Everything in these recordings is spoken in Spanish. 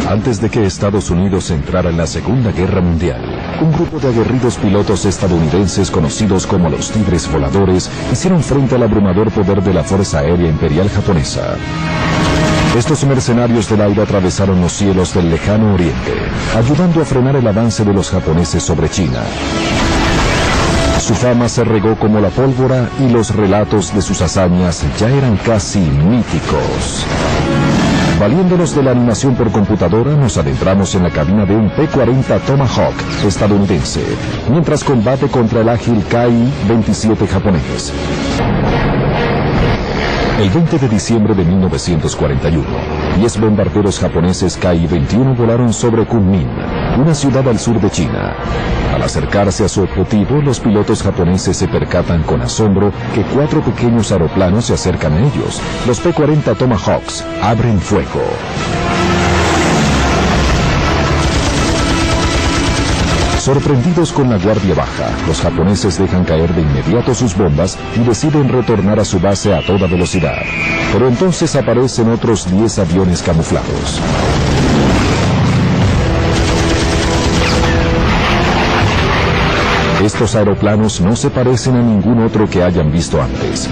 Antes de que Estados Unidos entrara en la Segunda Guerra Mundial, un grupo de aguerridos pilotos estadounidenses conocidos como los Tigres Voladores hicieron frente al abrumador poder de la Fuerza Aérea Imperial japonesa. Estos mercenarios del aire atravesaron los cielos del lejano oriente, ayudando a frenar el avance de los japoneses sobre China. Su fama se regó como la pólvora y los relatos de sus hazañas ya eran casi míticos. Valiéndonos de la animación por computadora, nos adentramos en la cabina de un P-40 Tomahawk estadounidense, mientras combate contra el ágil Ki-27 japonés. El 20 de diciembre de 1941, 10 bombarderos japoneses Ki-21 volaron sobre Kunming, una ciudad al sur de China. Al acercarse a su objetivo, los pilotos japoneses se percatan con asombro que 4 pequeños aeroplanos se acercan a ellos. Los P-40 Tomahawks abren fuego. Sorprendidos con la guardia baja, los japoneses dejan caer de inmediato sus bombas y deciden retornar a su base a toda velocidad. Pero entonces aparecen otros 10 aviones camuflados. Estos aeroplanos no se parecen a ningún otro que hayan visto antes.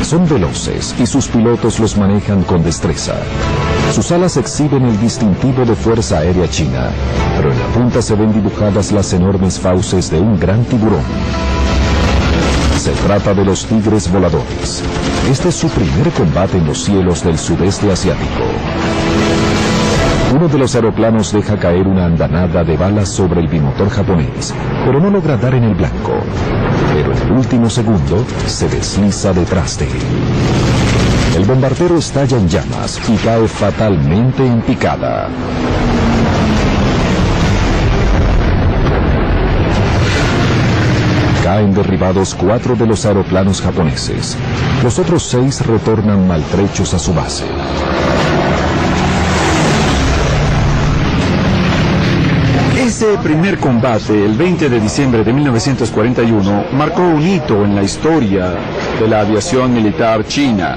Son veloces y sus pilotos los manejan con destreza. Sus alas exhiben el distintivo de Fuerza Aérea China, pero en la punta se ven dibujadas las enormes fauces de un gran tiburón. Se trata de los Tigres Voladores. Este es su primer combate en los cielos del sudeste asiático. Uno de los aeroplanos deja caer una andanada de balas sobre el bimotor japonés, pero no logra dar en el blanco. Pero en el último segundo se desliza detrás de él. El bombardero estalla en llamas y cae fatalmente en picada. Caen derribados 4 de los aeroplanos japoneses. Los otros 6 retornan maltrechos a su base. Ese primer combate, el 20 de diciembre de 1941, marcó un hito en la historia de la aviación militar china.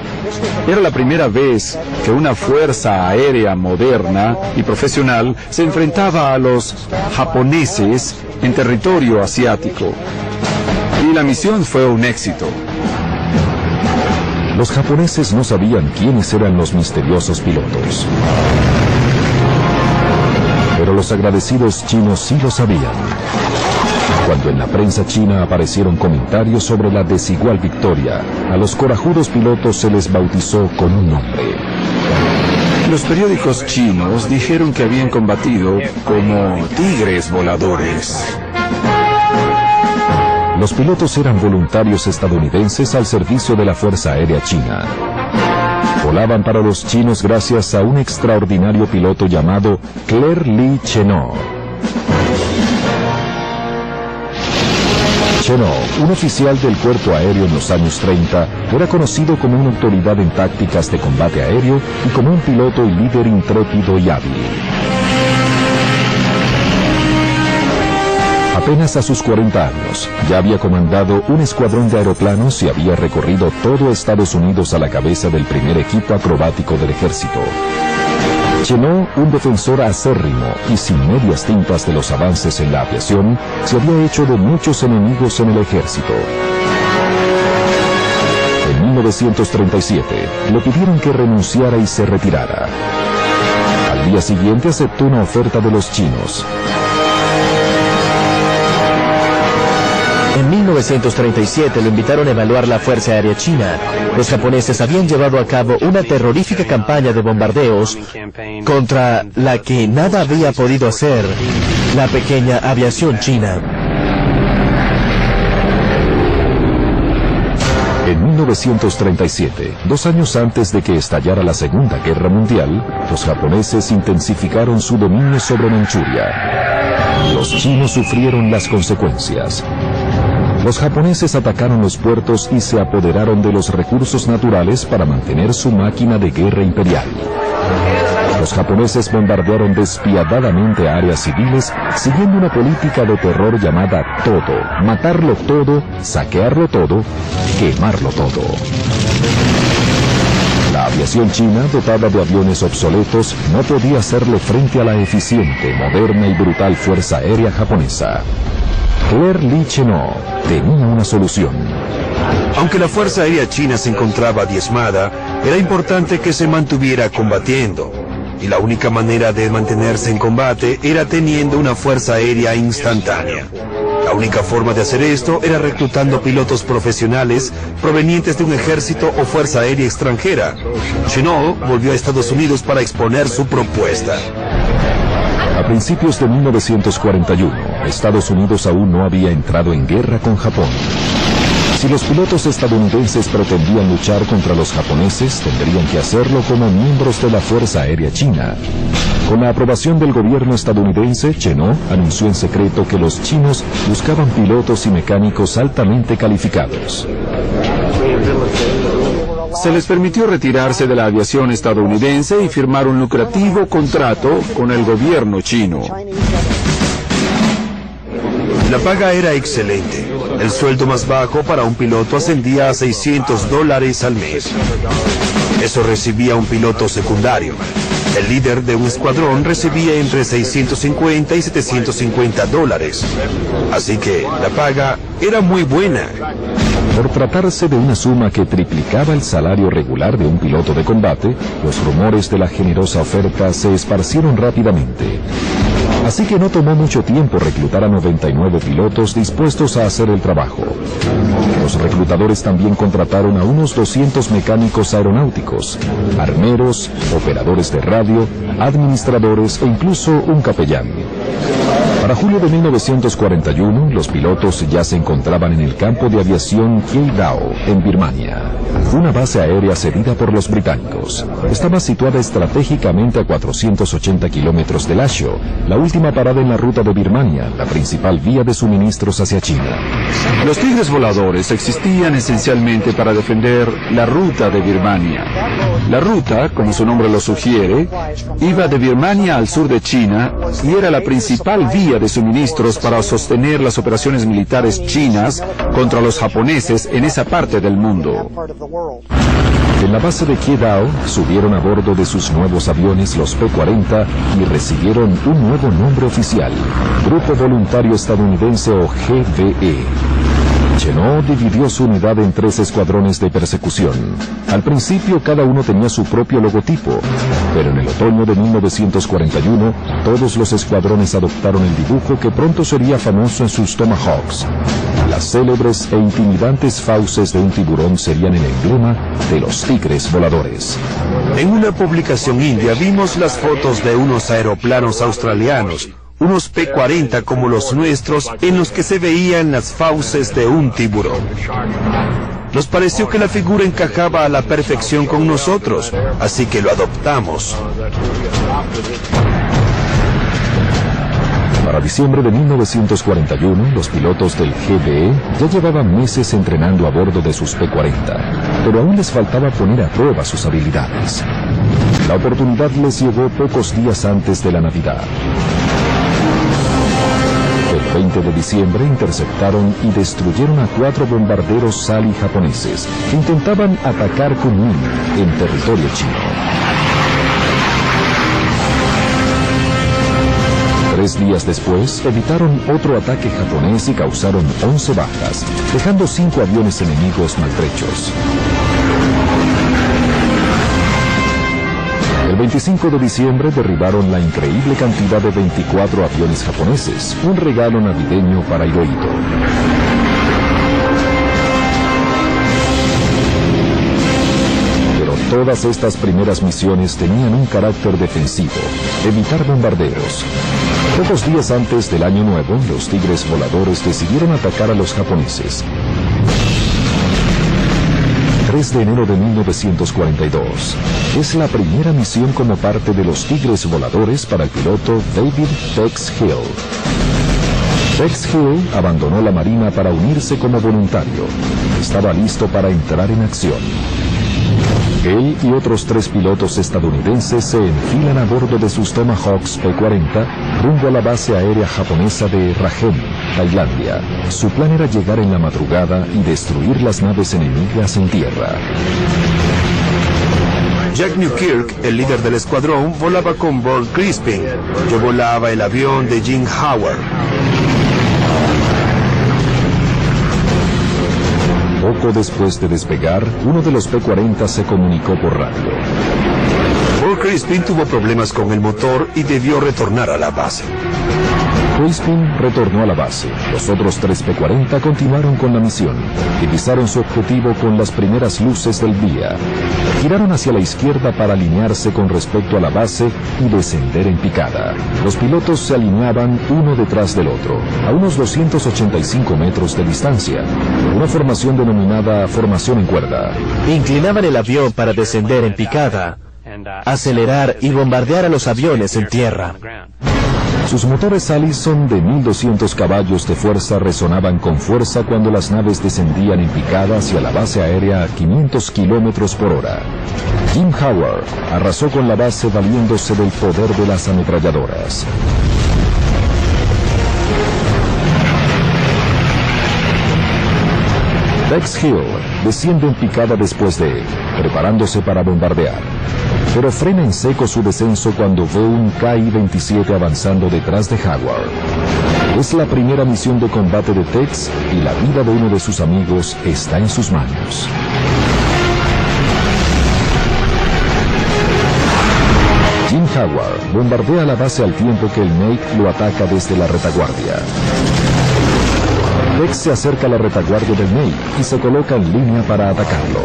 Era la primera vez que una fuerza aérea moderna y profesional se enfrentaba a los japoneses en territorio asiático. Y la misión fue un éxito. Los japoneses no sabían quiénes eran los misteriosos pilotos. Pero los agradecidos chinos sí lo sabían. Cuando en la prensa china aparecieron comentarios sobre la desigual victoria, a los corajudos pilotos se les bautizó con un nombre. Los periódicos chinos dijeron que habían combatido como Tigres Voladores. Los pilotos eran voluntarios estadounidenses al servicio de la Fuerza Aérea China. Volaban para los chinos gracias a un extraordinario piloto llamado Claire Lee Chennault. Chennault, un oficial del cuerpo aéreo en los años 30, era conocido como una autoridad en tácticas de combate aéreo y como un piloto y líder intrépido y hábil. Apenas a sus 40 años, ya había comandado un escuadrón de aeroplanos y había recorrido todo Estados Unidos a la cabeza del primer equipo acrobático del ejército. Chennault, un defensor acérrimo y sin medias tintas de los avances en la aviación, se había hecho de muchos enemigos en el ejército. En 1937, le pidieron que renunciara y se retirara. Al día siguiente aceptó una oferta de los chinos. En 1937 lo invitaron a evaluar la Fuerza Aérea China. Los japoneses habían llevado a cabo una terrorífica campaña de bombardeos contra la que nada había podido hacer la pequeña aviación china. En 1937, 2 años antes de que estallara la Segunda Guerra Mundial, los japoneses intensificaron su dominio sobre Manchuria. Los chinos sufrieron las consecuencias. Los japoneses atacaron los puertos y se apoderaron de los recursos naturales para mantener su máquina de guerra imperial. Los japoneses bombardearon despiadadamente a áreas civiles, siguiendo una política de terror llamada todo, matarlo todo, saquearlo todo, quemarlo todo. La La aviación china, dotada de aviones obsoletos, no podía hacerle frente a la eficiente, moderna y brutal Fuerza Aérea japonesa. Claire Lee Chennault tenía una solución. Aunque la Fuerza Aérea China se encontraba diezmada, era importante que se mantuviera combatiendo. Y la única manera de mantenerse en combate era teniendo una fuerza aérea instantánea. La única forma de hacer esto era reclutando pilotos profesionales provenientes de un ejército o fuerza aérea extranjera. Chennault volvió a Estados Unidos para exponer su propuesta. A principios de 1941, Estados Unidos aún no había entrado en guerra con Japón. Si los pilotos estadounidenses pretendían luchar contra los japoneses, tendrían que hacerlo como miembros de la Fuerza Aérea China. Con la aprobación del gobierno estadounidense, Chennault anunció en secreto que los chinos buscaban pilotos y mecánicos altamente calificados. Se les permitió retirarse de la aviación estadounidense y firmar un lucrativo contrato con el gobierno chino. La paga era excelente. El sueldo más bajo para un piloto ascendía a $600 al mes. Eso recibía un piloto secundario. El líder de un escuadrón recibía entre $650 y $750. Así que la paga era muy buena. Por tratarse de una suma que triplicaba el salario regular de un piloto de combate, los rumores de la generosa oferta se esparcieron rápidamente. Así que no tomó mucho tiempo reclutar a 99 pilotos dispuestos a hacer el trabajo. Los reclutadores también contrataron a unos 200 mecánicos aeronáuticos, armeros, operadores de radio, administradores e incluso un capellán. Para julio de 1941, los pilotos ya se encontraban en el campo de aviación Kiedao, en Birmania. Una base aérea cedida por los británicos. Estaba situada estratégicamente a 480 kilómetros de Lashio, la última parada en la ruta de Birmania, la principal vía de suministros hacia China. Los tigres voladores existían esencialmente para defender la ruta de Birmania. La ruta, como su nombre lo sugiere, iba de Birmania al sur de China y era la principal vía de suministros para sostener las operaciones militares chinas contra los japoneses en esa parte del mundo. En la base de Kiedao, subieron a bordo de sus nuevos aviones los P-40 y recibieron un nuevo nombre oficial, Grupo Voluntario Estadounidense o GVE. Chennault dividió su unidad en 3 escuadrones de persecución. Al principio cada uno tenía su propio logotipo, pero en el otoño de 1941 todos los escuadrones adoptaron el dibujo que pronto sería famoso en sus Tomahawks. Las célebres e intimidantes fauces de un tiburón serían el emblema de los tigres voladores. En una publicación india vimos las fotos de unos aeroplanos australianos, unos P-40 como los nuestros, en los que se veían las fauces de un tiburón. Nos pareció que la figura encajaba a la perfección con nosotros, así que lo adoptamos. Para diciembre de 1941, los pilotos del GVE ya llevaban meses entrenando a bordo de sus P-40, pero aún les faltaba poner a prueba sus habilidades. La oportunidad les llegó pocos días antes de la Navidad. El 20 de diciembre interceptaron y destruyeron a 4 bombarderos Sally japoneses que intentaban atacar Kunming, en territorio chino. 3 días después, evitaron otro ataque japonés y causaron 11 bajas, dejando 5 aviones enemigos maltrechos. El 25 de diciembre derribaron la increíble cantidad de 24 aviones japoneses, un regalo navideño para Hirohito. Pero todas estas primeras misiones tenían un carácter defensivo, evitar bombarderos. Pocos días antes del Año Nuevo, los tigres voladores decidieron atacar a los japoneses. 3 de enero de 1942. Es la primera misión como parte de los tigres voladores para el piloto David Tex Hill. Tex Hill abandonó la marina para unirse como voluntario. Estaba listo para entrar en acción. Él y otros 3 pilotos estadounidenses se enfilan a bordo de sus Tomahawks P-40 rumbo a la base aérea japonesa de Rajem, Tailandia. Su plan era llegar en la madrugada y destruir las naves enemigas en tierra. Jack Newkirk, el líder del escuadrón, volaba con Burt Crispin. Yo volaba el avión de Jim Howard. Poco después de despegar, uno de los P-40 se comunicó por radio. Burt Crispin tuvo problemas con el motor y debió retornar a la base. Crispin retornó a la base. Los otros 3 P-40 continuaron con la misión. Divisaron su objetivo con las primeras luces del día. Giraron hacia la izquierda para alinearse con respecto a la base y descender en picada. Los pilotos se alineaban uno detrás del otro, a unos 285 metros de distancia, una formación denominada formación en cuerda. Inclinaban el avión para descender en picada, acelerar y bombardear a los aviones en tierra. Sus motores Allison de 1200 caballos de fuerza resonaban con fuerza cuando las naves descendían en picada hacia la base aérea a 500 kilómetros por hora. Jim Howard arrasó con la base valiéndose del poder de las ametralladoras. Tex Hill desciende en picada después de él, preparándose para bombardear. Pero frena en seco su descenso cuando ve un KI-27 avanzando detrás de Howard. Es la primera misión de combate de Tex y la vida de uno de sus amigos está en sus manos. Jim Howard bombardea la base al tiempo que el Nate lo ataca desde la retaguardia. Tex se acerca a la retaguardia del Nate y se coloca en línea para atacarlo.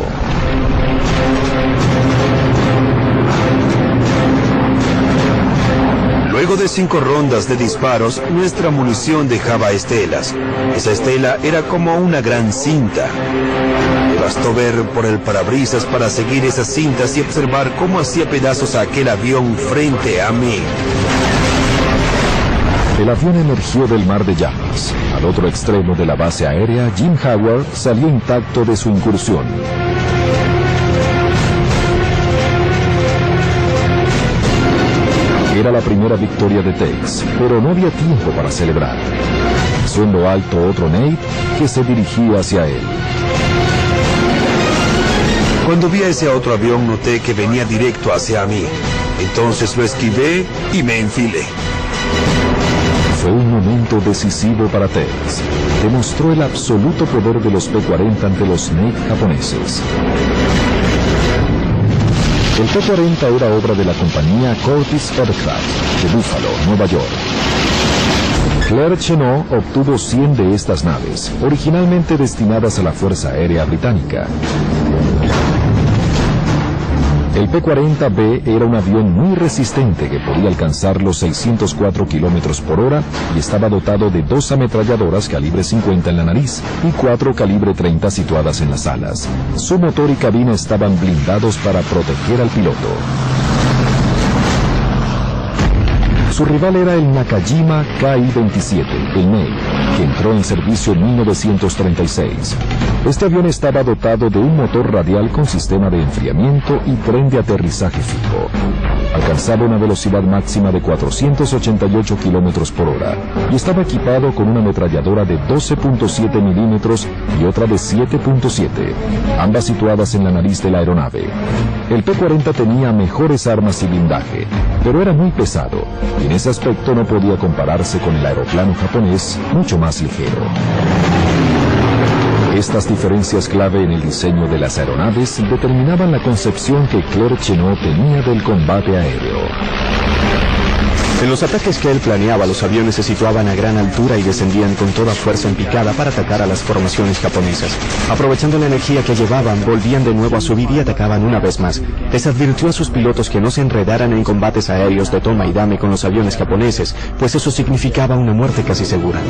Luego de 5 rondas de disparos, nuestra munición dejaba estelas. Esa estela era como una gran cinta. Me bastó ver por el parabrisas para seguir esas cintas y observar cómo hacía pedazos a aquel avión frente a mí. El avión emergió del mar de llamas. Al otro extremo de la base aérea, Jim Howard salió intacto de su incursión. Era la primera victoria de Tex, pero no había tiempo para celebrar. Pasó en lo alto otro Nate que se dirigía hacia él. Cuando vi a ese otro avión noté que venía directo hacia mí. Entonces lo esquivé y me enfilé. Fue un momento decisivo para Tex. Demostró el absoluto poder de los P-40 ante los Nate japoneses. El P-40 era obra de la compañía Curtiss Aircraft, de Buffalo, Nueva York. Claire Chennault obtuvo 100 de estas naves, originalmente destinadas a la Fuerza Aérea Británica. El P-40B era un avión muy resistente que podía alcanzar los 604 kilómetros por hora y estaba dotado de 2 ametralladoras calibre 50 en la nariz y 4 calibre 30 situadas en las alas. Su motor y cabina estaban blindados para proteger al piloto. Su rival era el Nakajima Ki-27, el Nate, que entró en servicio en 1936. Este avión estaba dotado de un motor radial con sistema de enfriamiento y tren de aterrizaje fijo. Alcanzaba una velocidad máxima de 488 kilómetros por hora y estaba equipado con una ametralladora de 12.7 milímetros y otra de 7.7, ambas situadas en la nariz de la aeronave. El P-40 tenía mejores armas y blindaje, pero era muy pesado y en ese aspecto no podía compararse con el aeroplano japonés, mucho más ligero. Estas diferencias clave en el diseño de las aeronaves determinaban la concepción que Claire Chennault tenía del combate aéreo. En los ataques que él planeaba, los aviones se situaban a gran altura y descendían con toda fuerza en picada para atacar a las formaciones japonesas. Aprovechando la energía que llevaban, volvían de nuevo a subir y atacaban una vez más. Les advirtió a sus pilotos que no se enredaran en combates aéreos de toma y dame con los aviones japoneses, pues eso significaba una muerte casi segura.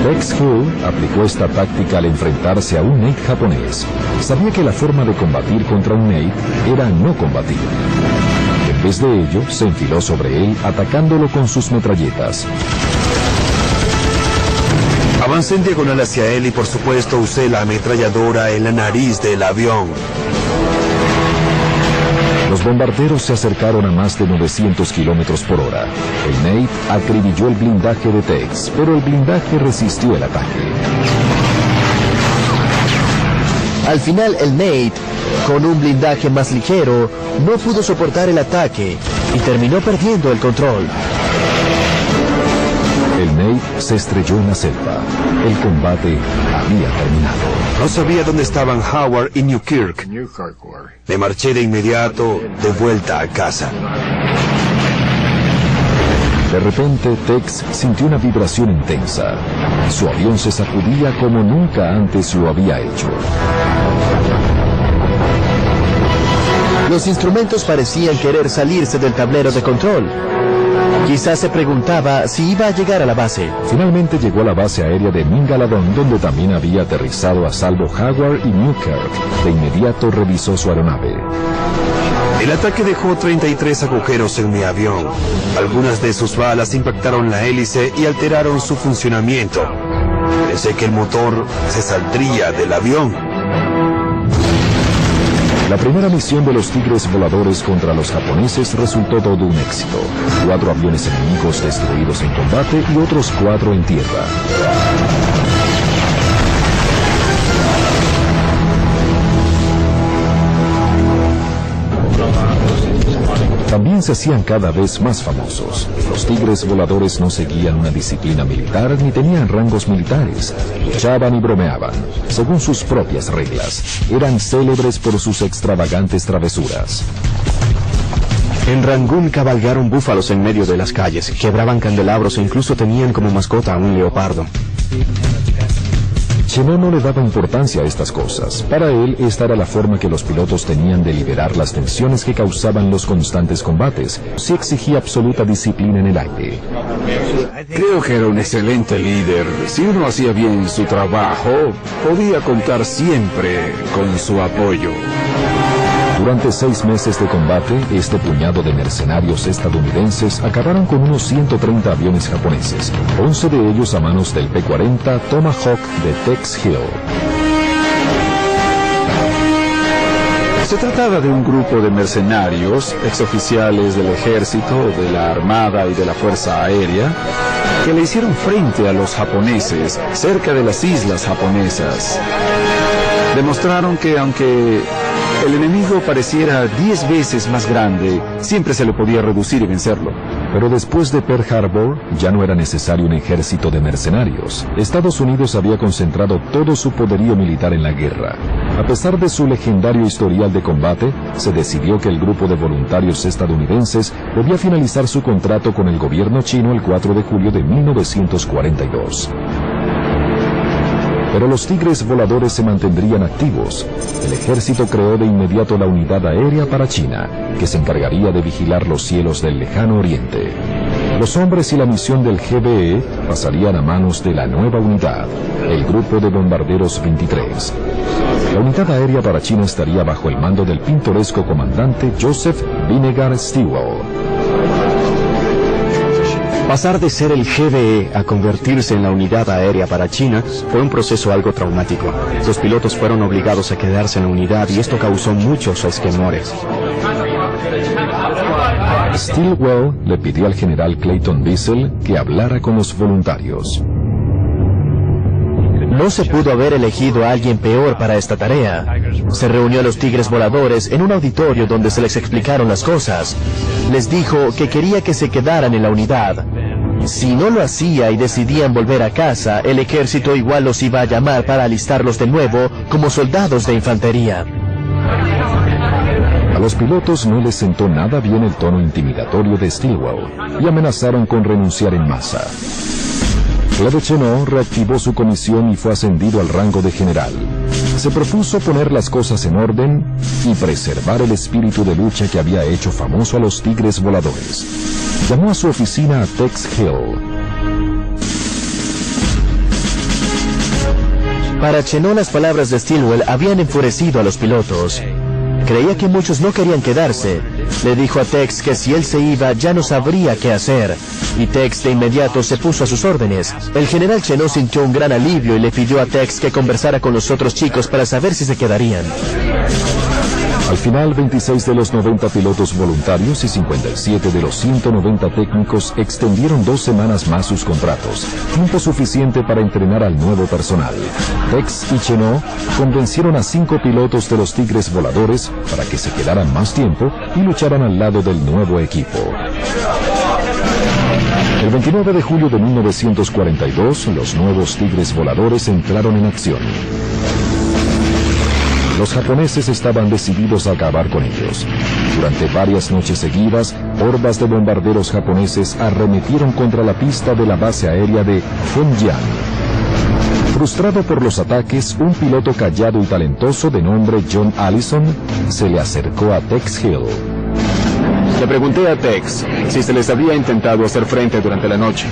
Tex Hill aplicó esta táctica al enfrentarse a un Nate japonés. Sabía que la forma de combatir contra un Nate era no combatir. En vez de ello, se enfiló sobre él atacándolo con sus metralletas. Avancé en diagonal hacia él y por supuesto usé la ametralladora en la nariz del avión. Los bombarderos se acercaron a más de 900 kilómetros por hora. El Nate acribilló el blindaje de Tex, pero el blindaje resistió el ataque. Al final, el Nate Con un blindaje más ligero, no pudo soportar el ataque y terminó perdiendo el control. El Nate se estrelló en la selva. El combate había terminado. No sabía dónde estaban Howard y Newkirk. Me marché de inmediato de vuelta a casa. De repente, Tex sintió una vibración intensa. Su avión se sacudía como nunca antes lo había hecho. Los instrumentos parecían querer salirse del tablero de control. Quizás se preguntaba si iba a llegar a la base. Finalmente llegó a la base aérea de Mingaladon, donde también había aterrizado a salvo Howard y Newkirk. De inmediato revisó su aeronave. El ataque dejó 33 agujeros en mi avión. Algunas de sus balas impactaron la hélice y alteraron su funcionamiento. Pensé que el motor se saldría del avión. La primera misión de los Tigres Voladores contra los japoneses resultó todo un éxito. 4 aviones enemigos destruidos en combate y otros 4 en tierra. También se hacían cada vez más famosos. Los Tigres Voladores no seguían una disciplina militar ni tenían rangos militares. Luchaban y bromeaban, según sus propias reglas. Eran célebres por sus extravagantes travesuras. En Rangún cabalgaron búfalos en medio de las calles, quebraban candelabros e incluso tenían como mascota a un leopardo. Chenó no le daba importancia a estas cosas. Para él, esta era la forma que los pilotos tenían de liberar las tensiones que causaban los constantes combates. Sí exigía absoluta disciplina en el aire. Creo que era un excelente líder. Si uno hacía bien su trabajo, podía contar siempre con su apoyo. Durante 6 meses de combate, este puñado de mercenarios estadounidenses acabaron con unos 130 aviones japoneses, 11 de ellos a manos del P-40 Tomahawk de Tex Hill. Se trataba de un grupo de mercenarios, exoficiales del ejército, de la armada y de la fuerza aérea, que le hicieron frente a los japoneses cerca de las islas japonesas. Demostraron que aunque el enemigo pareciera 10 veces más grande, siempre se le podía reducir y vencerlo. Pero después de Pearl Harbor, ya no era necesario un ejército de mercenarios. Estados Unidos había concentrado todo su poderío militar en la guerra. A pesar de su legendario historial de combate, se decidió que el grupo de voluntarios estadounidenses debía finalizar su contrato con el gobierno chino el 4 de julio de 1942. Pero los Tigres Voladores se mantendrían activos. El ejército creó de inmediato la Unidad Aérea para China, que se encargaría de vigilar los cielos del lejano oriente. Los hombres y la misión del GBE pasarían a manos de la nueva unidad, el Grupo de Bombarderos 23. La Unidad Aérea para China estaría bajo el mando del pintoresco comandante Joseph Vinegar Stilwell. Pasar de ser el GBE a convertirse en la Unidad Aérea para China fue un proceso algo traumático. Los pilotos fueron obligados a quedarse en la unidad y esto causó muchos esquemores. Stilwell le pidió al general Clayton Bissell que hablara con los voluntarios. No se pudo haber elegido a alguien peor para esta tarea. Se reunió a los Tigres Voladores en un auditorio donde se les explicaron las cosas. Les dijo que quería que se quedaran en la unidad. Si no lo hacía y decidían volver a casa, el ejército igual los iba a llamar para alistarlos de nuevo como soldados de infantería. A los pilotos no les sentó nada bien el tono intimidatorio de Stilwell y amenazaron con renunciar en masa. Claude Chennault reactivó su comisión y fue ascendido al rango de general. Se propuso poner las cosas en orden y preservar el espíritu de lucha que había hecho famoso a los Tigres Voladores. Llamó a su oficina a Tex Hill. Para Chennault, las palabras de Stilwell habían enfurecido a los pilotos. Creía que muchos no querían quedarse. Le dijo a Tex que si él se iba ya no sabría qué hacer. Y Tex de inmediato se puso a sus órdenes. El general Chennault sintió un gran alivio y le pidió a Tex que conversara con los otros chicos para saber si se quedarían. Al final, 26 de los 90 pilotos voluntarios y 57 de los 190 técnicos extendieron 2 semanas más sus contratos, tiempo suficiente para entrenar al nuevo personal. Tex y Chenot convencieron a 5 pilotos de los Tigres voladores para que se quedaran más tiempo y lucharan al lado del nuevo equipo. El 29 de julio de 1942, los nuevos Tigres voladores entraron en acción. Los japoneses estaban decididos a acabar con ellos. Durante varias noches seguidas, hordas de bombarderos japoneses arremetieron contra la pista de la base aérea de Hengyang. Frustrado por los ataques, un piloto callado y talentoso de nombre John Allison se le acercó a Tex Hill. Le pregunté a Tex si se les había intentado hacer frente durante la noche.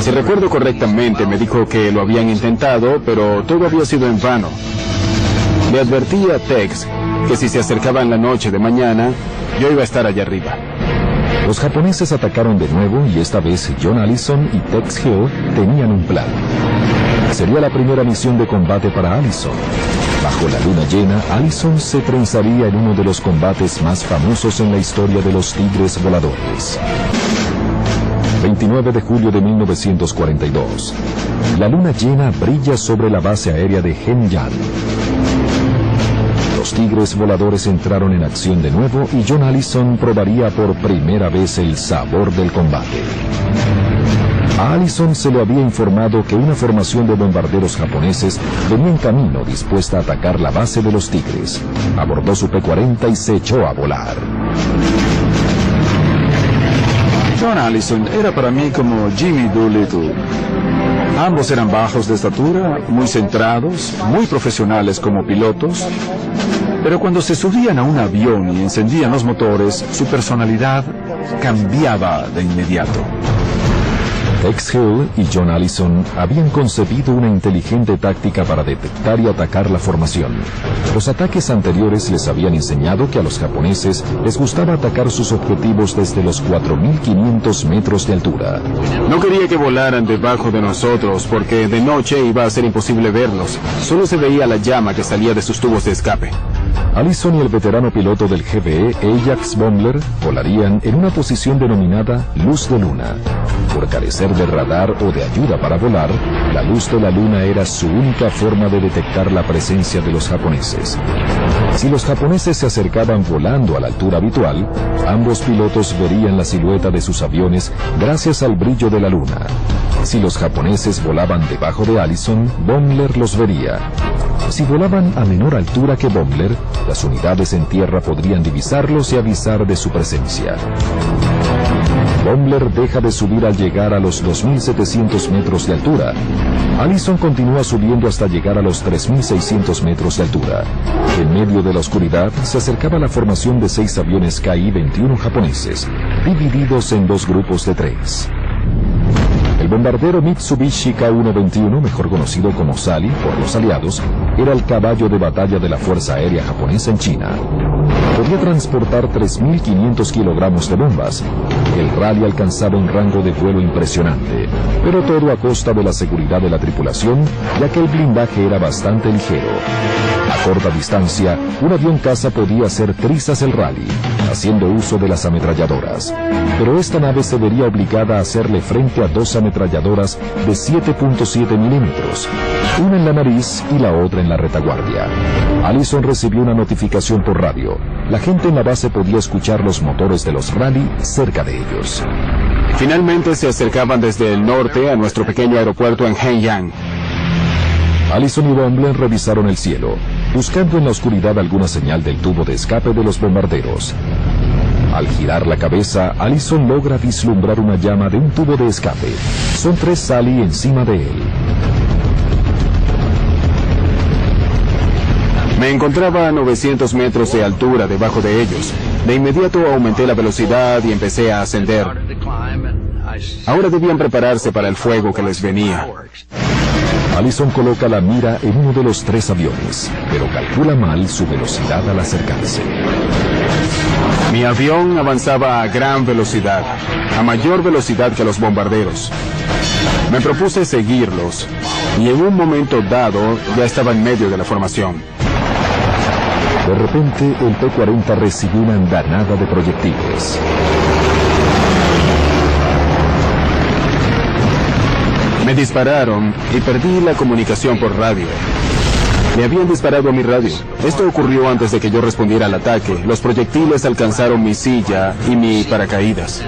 Si recuerdo correctamente, me dijo que lo habían intentado, pero todo había sido en vano. Le advertí a Tex que si se acercaba en la noche de mañana, yo iba a estar allá arriba. Los japoneses atacaron de nuevo y esta vez John Allison y Tex Hill tenían un plan. Sería la primera misión de combate para Allison. Bajo la luna llena, Allison se trenzaría en uno de los combates más famosos en la historia de los Tigres voladores. 29 de julio de 1942. La luna llena brilla sobre la base aérea de Hengyang. Los Tigres voladores entraron en acción de nuevo y John Allison probaría por primera vez el sabor del combate. A Allison se le había informado que una formación de bombarderos japoneses venía en camino dispuesta a atacar la base de los Tigres. Abordó su P-40 y se echó a volar. John Allison era para mí como Jimmy Doolittle. Ambos eran bajos de estatura, muy centrados, muy profesionales como pilotos, pero cuando se subían a un avión y encendían los motores, su personalidad cambiaba de inmediato. Tex Hill y John Allison habían concebido una inteligente táctica para detectar y atacar la formación. Los ataques anteriores les habían enseñado que a los japoneses les gustaba atacar sus objetivos desde los 4.500 metros de altura. No quería que volaran debajo de nosotros porque de noche iba a ser imposible verlos. Solo se veía la llama que salía de sus tubos de escape. Allison y el veterano piloto del GBE, Ajax Bombler, volarían en una posición denominada luz de luna. Por carecer de radar o de ayuda para volar, la luz de la luna era su única forma de detectar la presencia de los japoneses. Si los japoneses se acercaban volando a la altura habitual, ambos pilotos verían la silueta de sus aviones gracias al brillo de la luna. Si los japoneses volaban debajo de Allison, Bombler los vería. Si volaban a menor altura que Bombler, las unidades en tierra podrían divisarlos y avisar de su presencia. Bombler deja de subir al llegar a los 2.700 metros de altura. Allison continúa subiendo hasta llegar a los 3.600 metros de altura. En medio de la oscuridad se acercaba la formación de 6 aviones KI-21 japoneses, divididos en 2 grupos de 3. El bombardero Mitsubishi K-121, mejor conocido como Sally por los aliados, era el caballo de batalla de la Fuerza Aérea Japonesa en China. Podía transportar 3.500 kilogramos de bombas. El rally alcanzaba un rango de vuelo impresionante, pero todo a costa de la seguridad de la tripulación, ya que el blindaje era bastante ligero. A corta distancia, un avión caza podía hacer trizas el rally, haciendo uso de las ametralladoras. Pero esta nave se vería obligada a hacerle frente a 2 ametralladoras de 7.7 milímetros, una en la nariz y la otra en la retaguardia. Allison recibió una notificación por radio. La gente en la base podía escuchar los motores de los rally cerca de ellos. Finalmente se acercaban desde el norte a nuestro pequeño aeropuerto en Hengyang. Allison y Bombler revisaron el cielo, buscando en la oscuridad alguna señal del tubo de escape de los bombarderos. Al girar la cabeza, Allison logra vislumbrar una llama de un tubo de escape. Son 3 Sally encima de él. Me encontraba a 900 metros de altura debajo de ellos. De inmediato aumenté la velocidad y empecé a ascender. Ahora debían prepararse para el fuego que les venía. Allison coloca la mira en uno de los 3 aviones, pero calcula mal su velocidad al acercarse. Mi avión avanzaba a gran velocidad, a mayor velocidad que los bombarderos. Me propuse seguirlos, y en un momento dado ya estaba en medio de la formación. De repente, el P-40 recibió una andanada de proyectiles. Me dispararon y perdí la comunicación por radio. Me habían disparado a mi radio. Esto ocurrió antes de que yo respondiera al ataque. Los proyectiles alcanzaron mi silla y mi paracaídas.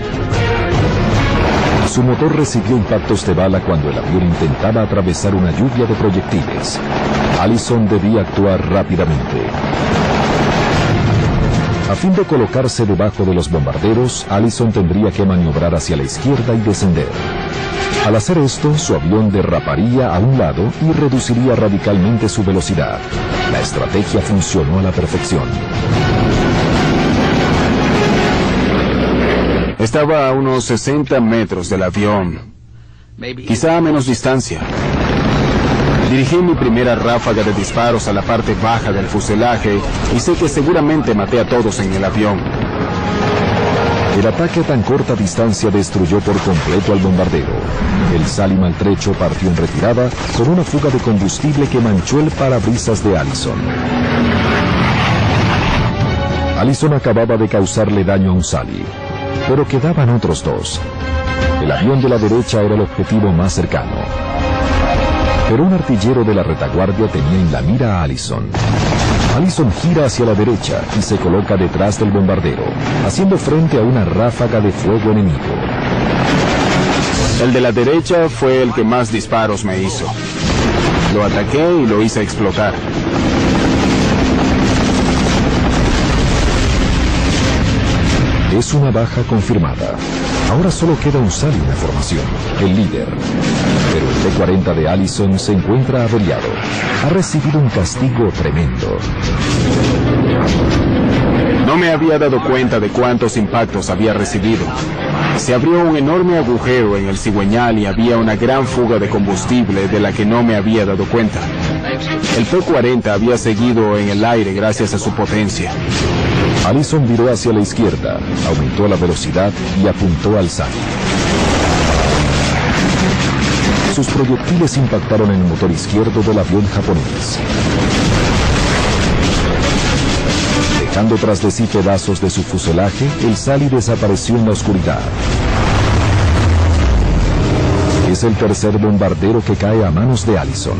Su motor recibió impactos de bala cuando el avión intentaba atravesar una lluvia de proyectiles. Allison debía actuar rápidamente. A fin de colocarse debajo de los bombarderos, Allison tendría que maniobrar hacia la izquierda y descender. Al hacer esto, su avión derraparía a un lado y reduciría radicalmente su velocidad. La estrategia funcionó a la perfección. Estaba a unos 60 metros del avión, quizá a menos distancia. Dirigí mi primera ráfaga de disparos a la parte baja del fuselaje y sé que seguramente maté a todos en el avión. El ataque a tan corta distancia destruyó por completo al bombardero. El Sally maltrecho partió en retirada con una fuga de combustible que manchó el parabrisas de Allison. Allison acababa de causarle daño a un Sally, pero quedaban otros dos. El avión de la derecha era el objetivo más cercano, pero un artillero de la retaguardia tenía en la mira a Allison. Allison gira hacia la derecha y se coloca detrás del bombardero, haciendo frente a una ráfaga de fuego enemigo. El de la derecha fue el que más disparos me hizo. Lo ataqué y lo hice explotar. Es una baja confirmada. Ahora solo queda un Sally en la formación, el líder. Pero el T-40 de Allison se encuentra averiado. Ha recibido un castigo tremendo. No me había dado cuenta de cuántos impactos había recibido. Se abrió un enorme agujero en el cigüeñal y había una gran fuga de combustible de la que no me había dado cuenta. El P-40 había seguido en el aire gracias a su potencia. Allison viró hacia la izquierda, aumentó la velocidad y apuntó al Sally. Sus proyectiles impactaron en el motor izquierdo del avión japonés, dejando tras de sí pedazos de su fuselaje. El Sally desapareció en la oscuridad. Es el tercer bombardero que cae a manos de Allison.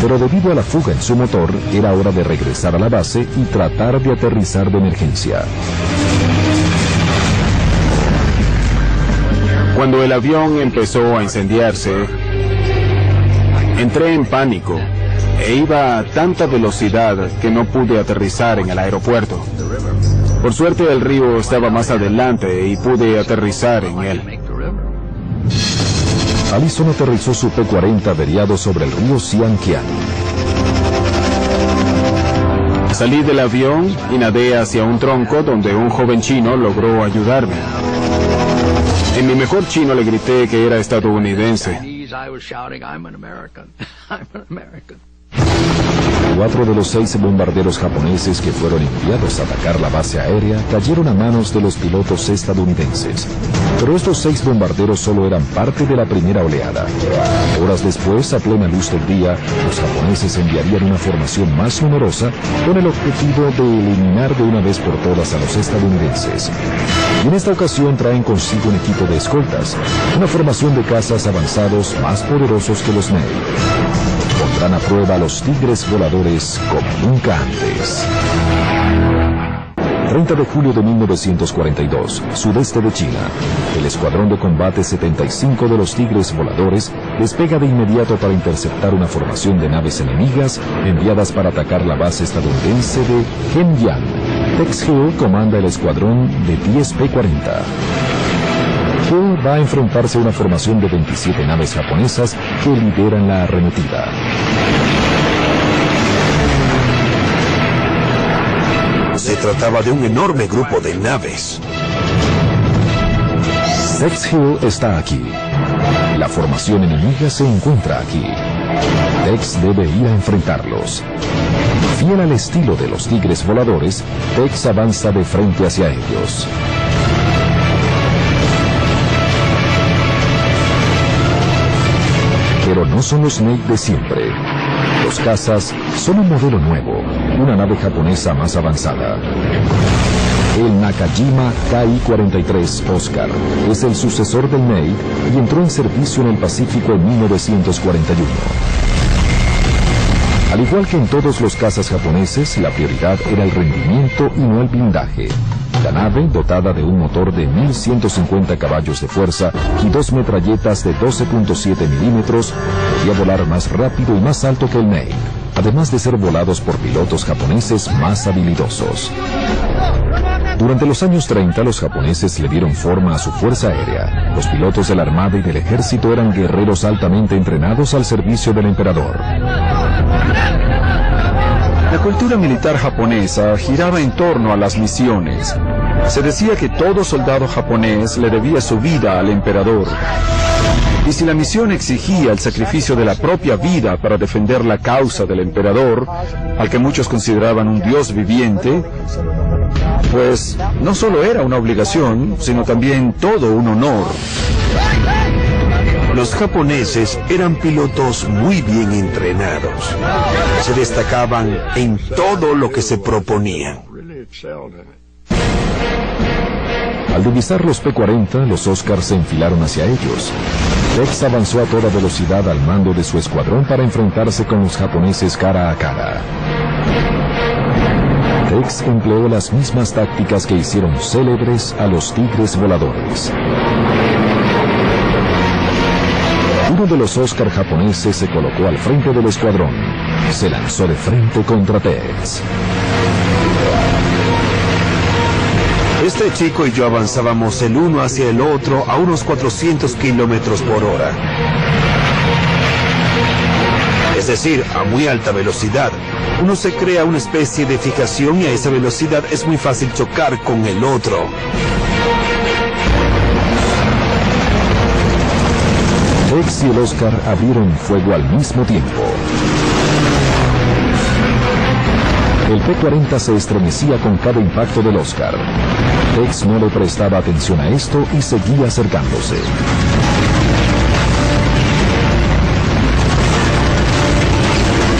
Pero debido a la fuga en su motor, era hora de regresar a la base y tratar de aterrizar de emergencia. Cuando el avión empezó a incendiarse, entré en pánico e iba a tanta velocidad que no pude aterrizar en el aeropuerto. Por suerte el río estaba más adelante y pude aterrizar en él. Allison aterrizó su P-40 averiado sobre el río Xiangqiang. Salí del avión y nadé hacia un tronco donde un joven chino logró ayudarme. En mi mejor chino le grité que era estadounidense. 4 de los 6 bombarderos japoneses que fueron enviados a atacar la base aérea cayeron a manos de los pilotos estadounidenses. Pero estos 6 bombarderos solo eran parte de la primera oleada. Horas después, a plena luz del día, los japoneses enviarían una formación más numerosa con el objetivo de eliminar de una vez por todas a los estadounidenses. Y en esta ocasión traen consigo un equipo de escoltas, una formación de cazas avanzados más poderosos que los Ney. Pondrán a prueba a los tigres voladores como nunca antes. 30 de julio de 1942, sudeste de China. El Escuadrón de Combate 75 de los Tigres Voladores despega de inmediato para interceptar una formación de naves enemigas enviadas para atacar la base estadounidense de Hengyang. Tex Hill comanda el escuadrón de 10 P-40. Hill va a enfrentarse a una formación de 27 naves japonesas que lideran la arremetida. Se trataba de un enorme grupo de naves. Tex Hill está aquí. La formación enemiga se encuentra aquí. Tex debe ir a enfrentarlos. Fiel al estilo de los Tigres Voladores, Tex avanza de frente hacia ellos. Pero no son los Snake de siempre. Los cazas son un modelo nuevo. una nave japonesa más avanzada. El Nakajima Ki-43 Oscar es el sucesor del Maid y entró en servicio en el Pacífico en 1941. Al igual que en todos los cazas japoneses, la prioridad era el rendimiento y no el blindaje. La nave, dotada de un motor de 1.150 caballos de fuerza y 2 metralletas de 12.7 milímetros, podía volar más rápido y más alto que el Maid, además de ser volados por pilotos japoneses más habilidosos. Durante los años 30, los japoneses le dieron forma a su fuerza aérea. Los pilotos de la Armada y del Ejército eran guerreros altamente entrenados al servicio del emperador. La cultura militar japonesa giraba en torno a las misiones. Se decía que todo soldado japonés le debía su vida al emperador. Y si la misión exigía el sacrificio de la propia vida para defender la causa del emperador, al que muchos consideraban un dios viviente, pues no solo era una obligación, sino también todo un honor. Los japoneses eran pilotos muy bien entrenados. Se destacaban en todo lo que se proponían. Al divisar los P-40, los Oscar se enfilaron hacia ellos. Tex avanzó a toda velocidad al mando de su escuadrón para enfrentarse con los japoneses cara a cara. Tex empleó las mismas tácticas que hicieron célebres a los tigres voladores. Uno de los Oscar japoneses se colocó al frente del escuadrón. Se lanzó de frente contra Tex. Este chico y yo avanzábamos el uno hacia el otro a unos 400 kilómetros por hora. Es decir, a muy alta velocidad. Uno se crea una especie de fijación y a esa velocidad es muy fácil chocar con el otro. Tex y el Oscar abrieron fuego al mismo tiempo. El P-40 se estremecía con cada impacto del Oscar. Tex no le prestaba atención a esto y seguía acercándose.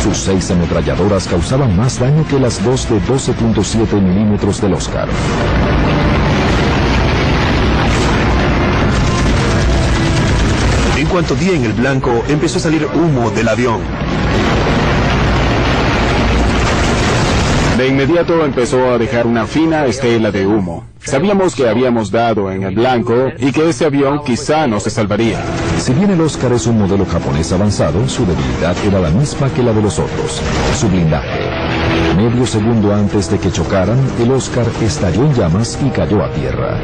Sus 6 ametralladoras causaban más daño que las 2 de 12.7 milímetros del Oscar. En cuanto di en el blanco, empezó a salir humo del avión. De inmediato empezó a dejar una fina estela de humo. Sabíamos que habíamos dado en el blanco y que ese avión quizá no se salvaría. Si bien el Oscar es un modelo japonés avanzado, su debilidad era la misma que la de los otros, su blindaje. Medio segundo antes de que chocaran, el Oscar estalló en llamas y cayó a tierra.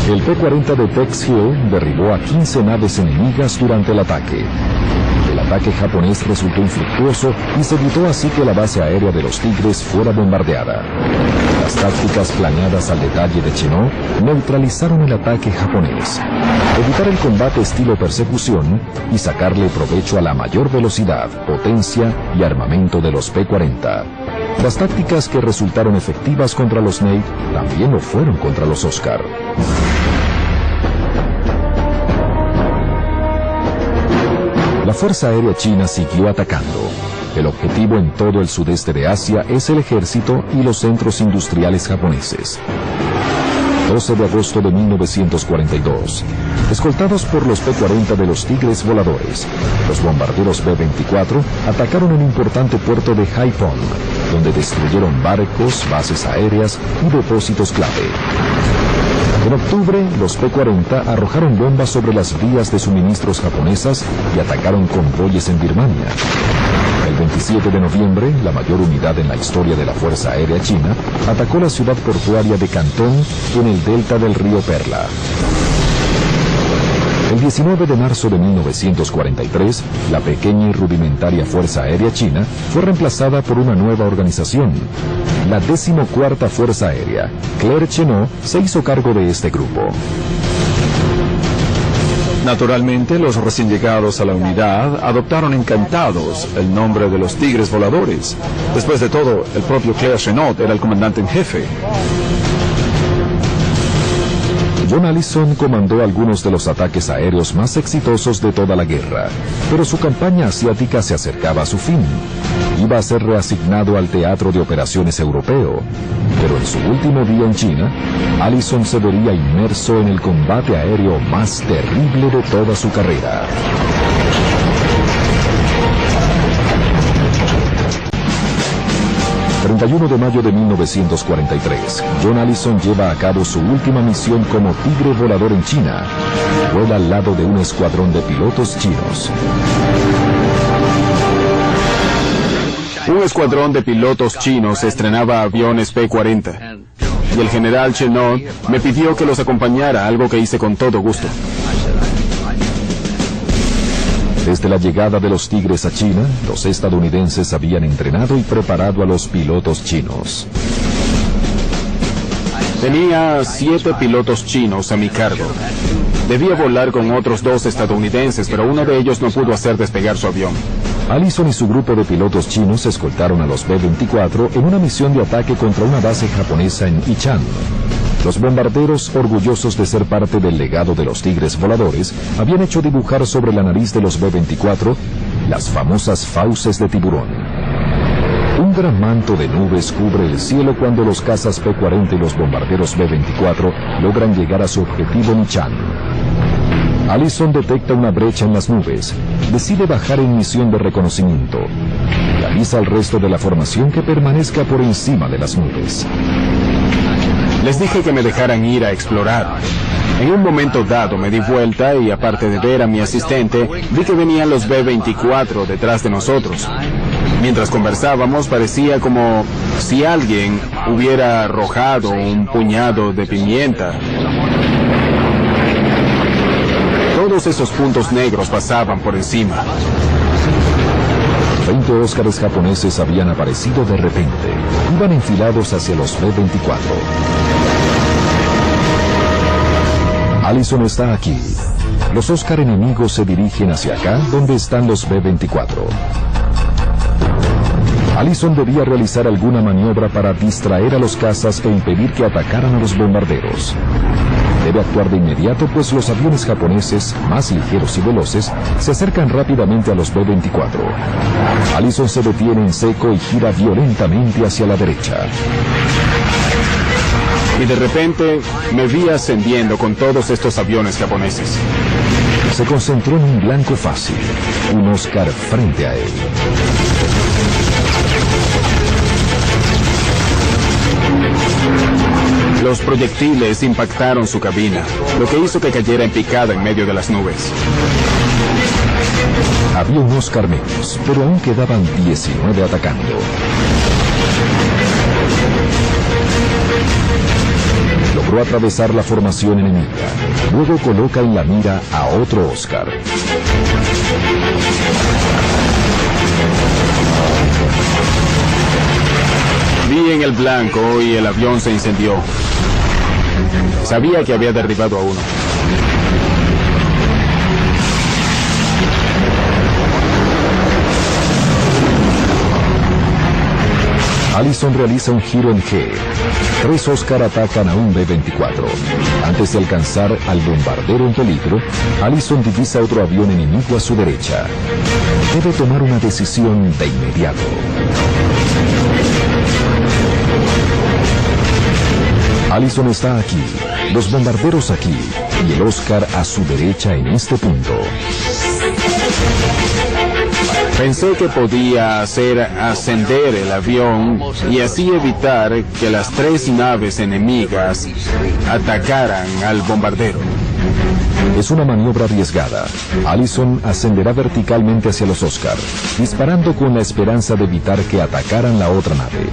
El P-40 de Tex Hill derribó a 15 naves enemigas durante el ataque. El ataque japonés resultó infructuoso y se evitó así que la base aérea de los Tigres fuera bombardeada. Las tácticas planeadas al detalle de Chennault neutralizaron el ataque japonés. Evitar el combate estilo persecución y sacarle provecho a la mayor velocidad, potencia y armamento de los P-40. Las tácticas que resultaron efectivas contra los Maid también lo fueron contra los Oscar. La Fuerza Aérea China siguió atacando. El objetivo en todo el sudeste de Asia es el ejército y los centros industriales japoneses. 12 de agosto de 1942. Escoltados por los P-40 de los Tigres voladores, los bombarderos B-24 atacaron un importante puerto de Haiphong, donde destruyeron barcos, bases aéreas y depósitos clave. En octubre, los P-40 arrojaron bombas sobre las vías de suministros japonesas y atacaron convoyes en Birmania. El 27 de noviembre, la mayor unidad en la historia de la Fuerza Aérea China atacó la ciudad portuaria de Cantón en el delta del río Perla. El 19 de marzo de 1943, la pequeña y rudimentaria Fuerza Aérea China fue reemplazada por una nueva organización. La 14ª Fuerza Aérea, Claire Chennault, se hizo cargo de este grupo. Naturalmente, los recién llegados a la unidad adoptaron encantados el nombre de los Tigres Voladores. Después de todo, el propio Claire Chennault era el comandante en jefe. John Allison comandó algunos de los ataques aéreos más exitosos de toda la guerra, pero su campaña asiática se acercaba a su fin. Iba a ser reasignado al teatro de operaciones europeo, pero en su último día en China, Allison se vería inmerso en el combate aéreo más terrible de toda su carrera. El 31 de mayo de 1943, John Allison lleva a cabo su última misión como tigre volador en China. Vuela al lado de un escuadrón de pilotos chinos. Un escuadrón de pilotos chinos estrenaba aviones P-40. Y el general Chennault me pidió que los acompañara, algo que hice con todo gusto. Desde la llegada de los Tigres a China, los estadounidenses habían entrenado y preparado a los pilotos chinos. Tenía 7 pilotos chinos a mi cargo. Debía volar con otros 2 estadounidenses, pero uno de ellos no pudo hacer despegar su avión. Allison y su grupo de pilotos chinos escoltaron a los B-24 en una misión de ataque contra una base japonesa en Ichan. Los bombarderos, orgullosos de ser parte del legado de los tigres voladores, habían hecho dibujar sobre la nariz de los B-24 las famosas fauces de tiburón. Un gran manto de nubes cubre el cielo cuando los cazas P-40 y los bombarderos B-24 logran llegar a su objetivo en Ichan. Allison detecta una brecha en las nubes, decide bajar en misión de reconocimiento y avisa al resto de la formación que permanezca por encima de las nubes. Les dije que me dejaran ir a explorar. En un momento dado me di vuelta y, aparte de ver a mi asistente, vi que venían los B-24 detrás de nosotros. Mientras conversábamos, parecía como si alguien hubiera arrojado un puñado de pimienta. Todos esos puntos negros pasaban por encima. 20 Óscares japoneses habían aparecido de repente. Iban enfilados hacia los B-24. Allison está aquí. Los Óscar enemigos se dirigen hacia acá, donde están los B-24. Allison debía realizar alguna maniobra para distraer a los cazas e impedir que atacaran a los bombarderos. Debe actuar de inmediato, pues los aviones japoneses, más ligeros y veloces, se acercan rápidamente a los B-24. Allison se detiene en seco y gira violentamente hacia la derecha. Y de repente me vi ascendiendo con todos estos aviones japoneses. Se concentró en un blanco fácil, un Óscar frente a él. Los proyectiles impactaron su cabina, lo que hizo que cayera en picada en medio de las nubes. Había un Óscar menos, pero aún quedaban 19 atacando. Logró atravesar la formación enemiga. Luego coloca en la mira a otro Óscar. Vi en el blanco y el avión se incendió. Sabía que había derribado a uno. Allison realiza un giro en G. 3 Óscar atacan a un B-24. Antes de alcanzar al bombardero en peligro, Allison divisa otro avión enemigo a su derecha. Debe tomar una decisión de inmediato. Allison está aquí, los bombarderos aquí, y el Óscar a su derecha en este punto. Pensé que podía hacer ascender el avión y así evitar que las 3 naves enemigas atacaran al bombardero. Es una maniobra arriesgada. Allison ascenderá verticalmente hacia los Óscar, disparando con la esperanza de evitar que atacaran la otra nave.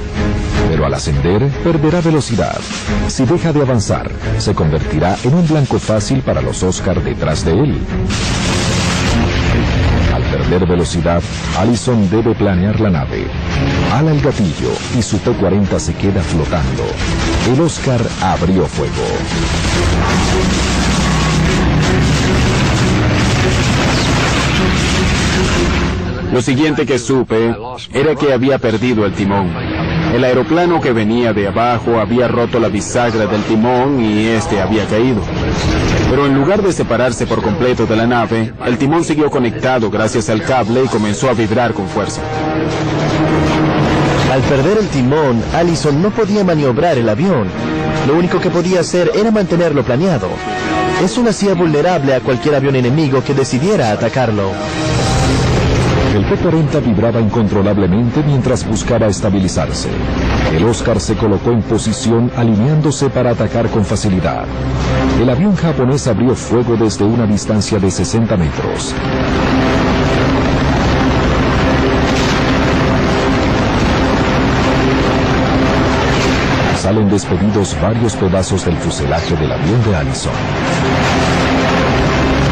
Pero al ascender, perderá velocidad. Si deja de avanzar, se convertirá en un blanco fácil para los Óscar detrás de él. Al perder velocidad, Allison debe planear la nave. Ala el gatillo y su P-40 se queda flotando. El Óscar abrió fuego. Lo siguiente que supe era que había perdido el timón. El aeroplano que venía de abajo había roto la bisagra del timón y este había caído. Pero en lugar de separarse por completo de la nave, el timón siguió conectado gracias al cable y comenzó a vibrar con fuerza. Al perder el timón, Allison no podía maniobrar el avión. Lo único que podía hacer era mantenerlo planeado. Eso lo hacía vulnerable a cualquier avión enemigo que decidiera atacarlo. El P-40 vibraba incontrolablemente mientras buscaba estabilizarse. El Oscar se colocó en posición alineándose para atacar con facilidad. El avión japonés abrió fuego desde una distancia de 60 metros. Salen despedidos varios pedazos del fuselaje del avión de Allison.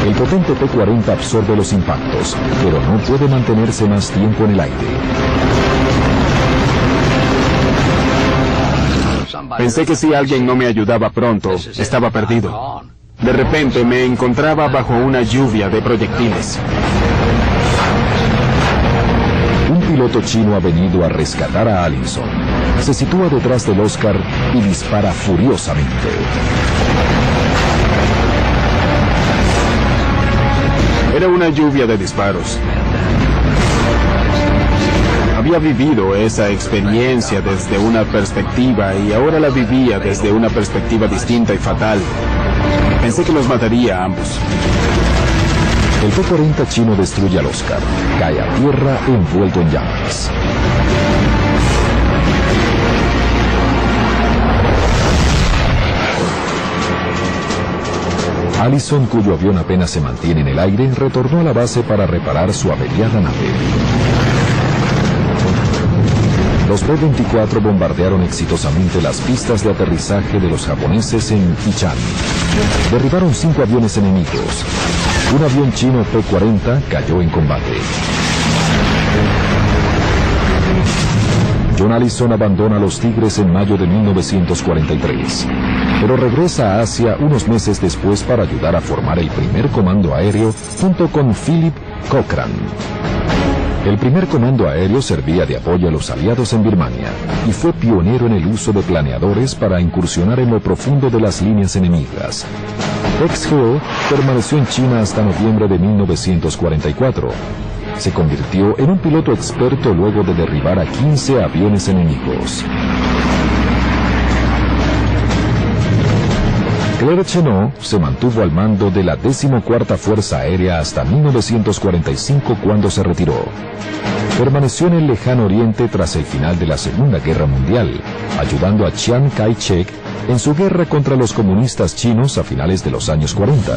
El potente P-40 absorbe los impactos, pero no puede mantenerse más tiempo en el aire. Pensé que si alguien no me ayudaba pronto, estaba perdido. De repente me encontraba bajo una lluvia de proyectiles. Un piloto chino ha venido a rescatar a Allison. Se sitúa detrás del Oscar y dispara furiosamente. Era una lluvia de disparos. Había vivido esa experiencia desde una perspectiva y ahora la vivía desde una perspectiva distinta y fatal. Pensé que los mataría a ambos. El P-40 chino destruye al Oscar. Cae a tierra envuelto en llamas. Allison, cuyo avión apenas se mantiene en el aire, retornó a la base para reparar su averiada nave. Los B-24 bombardearon exitosamente las pistas de aterrizaje de los japoneses en Ichan. Derribaron 5 aviones enemigos. Un avión chino P-40 cayó en combate. John Allison abandona los Tigres en mayo de 1943, pero regresa a Asia unos meses después para ayudar a formar el primer comando aéreo junto con Philip Cochrane. El primer comando aéreo servía de apoyo a los aliados en Birmania y fue pionero en el uso de planeadores para incursionar en lo profundo de las líneas enemigas. X-Hill permaneció en China hasta noviembre de 1944. Se convirtió en un piloto experto luego de derribar a 15 aviones enemigos. Claire Chennault se mantuvo al mando de la 14ª Fuerza Aérea hasta 1945 cuando se retiró. Permaneció en el lejano oriente tras el final de la Segunda Guerra Mundial, ayudando a Chiang Kai-shek en su guerra contra los comunistas chinos a finales de los años 40.